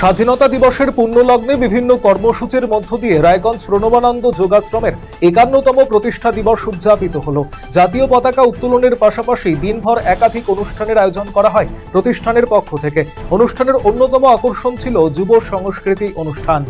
স্বাধীনতা দিবসের পুণ্যলগ্নে বিভিন্ন কর্মসূচির মধ্য দিয়ে রায়গঞ্জ প্রণবানন্দ যোগাশ্রমের ৫১তম প্রতিষ্ঠা দিবস উদযাপিত হলো। জাতীয় পতাকা উত্তোলনের পাশাপাশি দিনভর একাধিক অনুষ্ঠানের আয়োজন করা হয় প্রতিষ্ঠানের পক্ষ থেকে। অনুষ্ঠানের অন্যতম আকর্ষণ ছিল যুব সংস্কৃতি অনুষ্ঠান।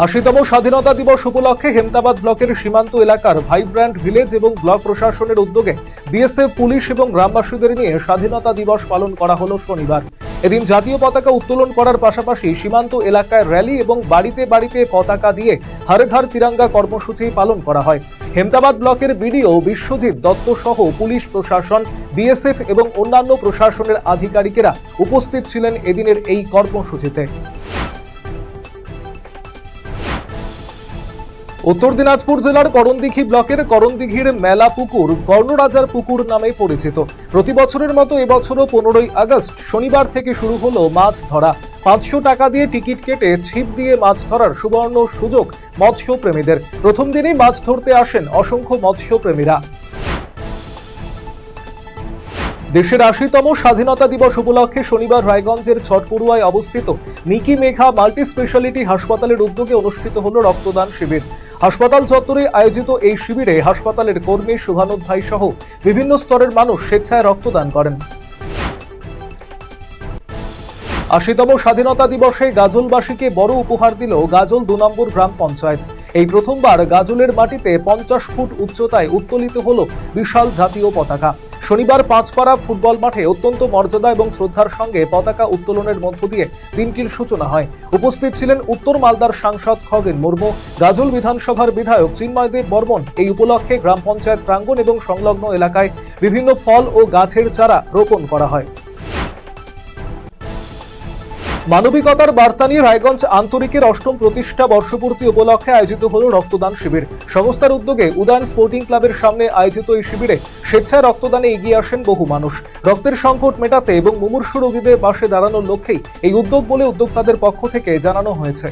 ৮০তম স্বাধীনতা দিবস উপলক্ষে হেমতাবাদ ব্লকের সীমান্ত এলাকার ভাইব্র্যান্ট ভিলেজ এবং ব্লক প্রশাসনের উদ্যোগে বিএসএফ, পুলিশ এবং গ্রামবাসীদের নিয়ে স্বাধীনতা দিবস পালন করা হলো শনিবার। এদিন জাতীয় পতাকা উত্তোলন করার পাশাপাশি সীমান্ত এলাকায় র্যালি এবং বাড়িতে বাড়িতে পতাকা দিয়ে হর ঘর তিরঙ্গা কর্মসূচি পালন করা হয়। হেমতাবাদ ব্লকের বিডিও বিশ্বজিৎ দত্ত সহ পুলিশ প্রশাসন, বিএসএফ এবং অন্যান্য প্রশাসনের আধিকারিকেরা উপস্থিত ছিলেন এদিনের এই কর্মসূচিতে। উত্তর দিনাজপুর জেলার করণদিঘি ব্লকের করণদিঘির মেলা পুকুর কর্ণরাজার পুকুর নামে পরিচিত। প্রতি বছরের মতো এবছরও 15ই আগস্ট শনিবার থেকে শুরু হলো মাছ ধরা। 500 টাকা দিয়ে টিকিট কেটে ছিপ দিয়ে মাছ ধরার সুবর্ণ সুযোগ মৎস্য প্রেমীদের। প্রথম দিনই মাছ ধরতে আসেন অসংখ্য মৎস্য প্রেমীরা। দেশের ৮০তম স্বাধীনতা দিবস উপলক্ষে শনিবার রায়গঞ্জের ছটপড়ুয়ায় অবস্থিত মিকি মেঘা মাল্টি স্পেশালিটি হাসপাতালের উদ্যোগে অনুষ্ঠিত হলো রক্তদান শিবির। হাসপাতাল চত্বরে আয়োজিত এই শিবিরে হাসপাতালের কর্মী, শুভানুধ্যায়ী সহ বিভিন্ন স্তরের মানুষ স্বেচ্ছায় রক্তদান করেন। ৮০তম স্বাধীনতা দিবসে গাজলবাসীকে বড় উপহার দিল গাজল ২ নম্বর গ্রাম পঞ্চায়েত। এই প্রথমবার গাজলের মাটিতে 50 ফুট উচ্চতায় উত্তোলিত হলো বিশাল জাতীয় পতাকা। শনিবার পাঁচপাড়া ফুটবল মাঠে অত্যন্ত মর্যাদা এবং শ্রদ্ধার সঙ্গে পতাকা উত্তোলনের মধ্য দিয়ে দিনটির সূচনা হয়। উপস্থিত ছিলেন উত্তর মালদার সাংসদ খগেন মুর্মু, গাজল বিধানসভার বিধায়ক চিন্ময়দেব বর্মন। এই উপলক্ষে গ্রাম পঞ্চায়েত প্রাঙ্গণ এবং সংলগ্ন এলাকায় বিভিন্ন ফল ও গাছের চারা রোপণ করা হয়। মানবিকতার বার্তা নিয়ে রায়গঞ্জ আন্তরিকের ৮ম প্রতিষ্ঠা বর্ষপূর্তি উপলক্ষে আয়োজিত হল রক্তদান শিবির। সংস্থার উদ্যোগে উদয়ন স্পোর্টিং ক্লাবের সামনে আয়োজিত এই শিবিরে স্বেচ্ছায় রক্তদানে এগিয়ে আসেন বহু মানুষ। রক্তের সংকট মেটাতে এবং মুমূর্ষু রোগীদের পাশে দাঁড়ানোর লক্ষ্যেই এই উদ্যোগ বলে উদ্যোক্তাদের পক্ষ থেকে জানানো হয়েছে।